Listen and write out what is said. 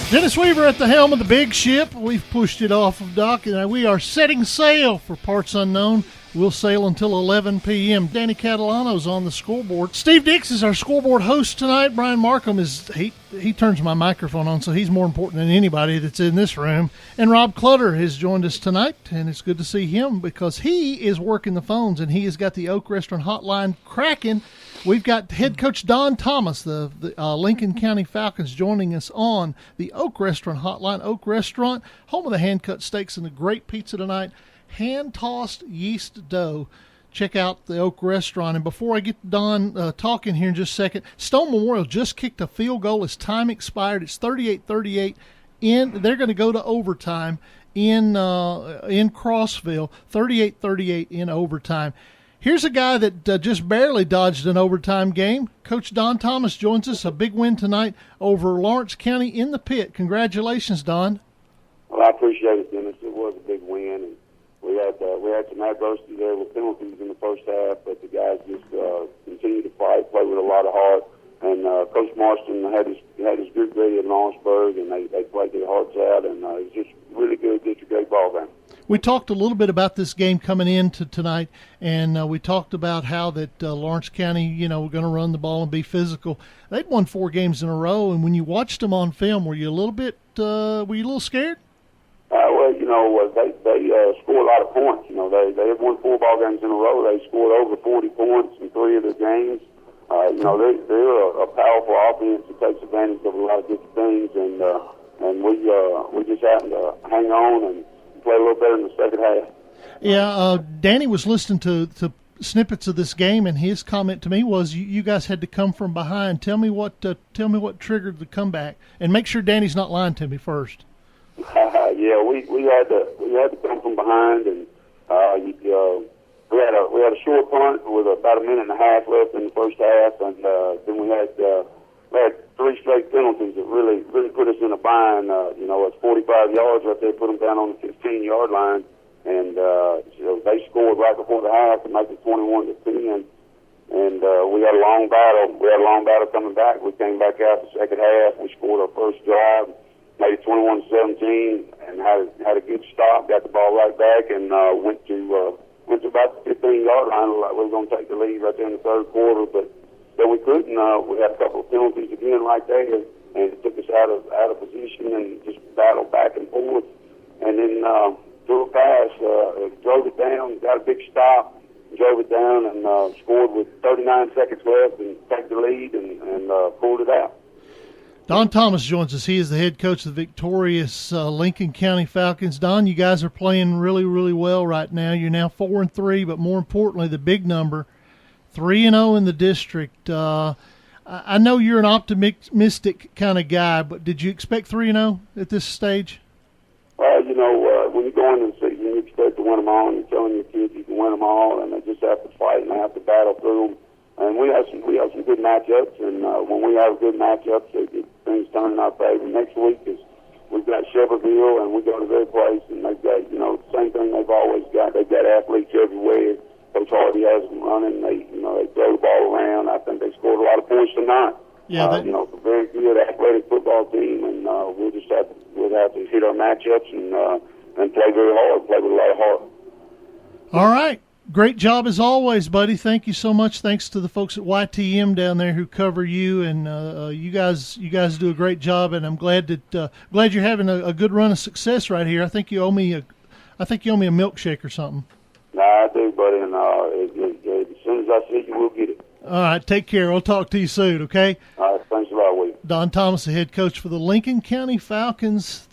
Dennis Weaver at the helm of the big ship. We've pushed it off of dock, and we are setting sail for Parts Unknown. We'll sail until 11 p.m. Danny Catalano's on the scoreboard. Steve Dix is our scoreboard host tonight. Brian Markham he turns my microphone on, so he's more important than anybody that's in this room. And Rob Clutter has joined us tonight, and it's good to see him because he is working the phones, and he has got the Oak Restaurant hotline cracking. We've got head coach Don Thomas, the Lincoln County Falcons, joining us on the Oak Restaurant hotline. Oak Restaurant, home of the hand-cut steaks and the great pizza tonight. Hand-tossed yeast dough. Check out the Oak Restaurant. And before I get Don talking here in just a second, Stone Memorial just kicked a field goal as time expired. It's 38-38. They're going to go to overtime in Crossville, 38-38 in overtime. Here's a guy that just barely dodged an overtime game. Coach Don Thomas joins us. A big win tonight over Lawrence County in the pit. Congratulations, Don. Well, I appreciate it, Dennis. It was a big win, and we had some adversity there with penalties in the first half, but the guys just continued to fight, play with a lot of heart. And Coach Marston had his group ready at Lawrenceburg, and they played their hearts out, and it was just really good, just a great ball game. We talked a little bit about this game coming into tonight, and we talked about how that Lawrence County, we're going to run the ball and be physical. They'd won 4 games in a row, and when you watched them on film, were you a little scared? Well, they scored a lot of points. They have won 4 ball games in a row. They scored over 40 points in 3 of their games. They're a powerful offense that takes advantage of a lot of different things, and we just happened to hang on and play a little better in the second half. Yeah, Danny was listening to snippets of this game, and his comment to me was, "You guys had to come from behind." Tell me what triggered the comeback, and make sure Danny's not lying to me first. Yeah, we had to come from behind, and we had a short punt with about a minute and a half left in the first half, and then we had 3 straight penalties that really put us in a bind. It's 45 yards right there, put them down on the 15-yard line, and they scored right before the half to make it 21-10. And we had a long battle. We had a long battle coming back. We came back out the second half. We scored our first drive, made it 21-17, and had a good stop. Got the ball right back, and went to about the 15-yard line. Like we were going to take the lead right there in the third quarter, but we couldn't. We had a couple of penalties again right there, and it took us out of position and just battled back and forth. And then threw a pass, drove it down, got a big stop, drove it down, and scored with 39 seconds left and took the lead and pulled it out. Don Thomas joins us. He is the head coach of the victorious Lincoln County Falcons. Don, you guys are playing really, really well right now. You're now 4-3, but more importantly, the big number, 3-0 in the district. I know you're an optimistic kind of guy, but did you expect 3-0 at this stage? When you go into the season, you expect to win them all, and you're telling your kids you can win them all, and they just have to fight and they have to battle through them. And we have some good matchups, and when we have good matchups, things turn in our favor. Next week we've got Shepherdville, and we go to their place, and they've got the same thing they've always got. They've got athletes everywhere. Coach Hardy has them running. They throw the ball around. I think they scored a lot of points tonight. Yeah, it's a very good athletic football team, and we'll have to hit our matchups and play very hard, play with a lot of heart. All right. Great job as always, buddy. Thank you so much. Thanks to the folks at YTM down there who cover you, and you guys do a great job. And I'm glad you're having a good run of success right here. I think you owe me a milkshake or something. Nah, I do, buddy. And as soon as I see you, we'll get it. All right, take care. We'll talk to you soon. Okay. All right, thanks a lot, William. Don Thomas, the head coach for the Lincoln County Falcons.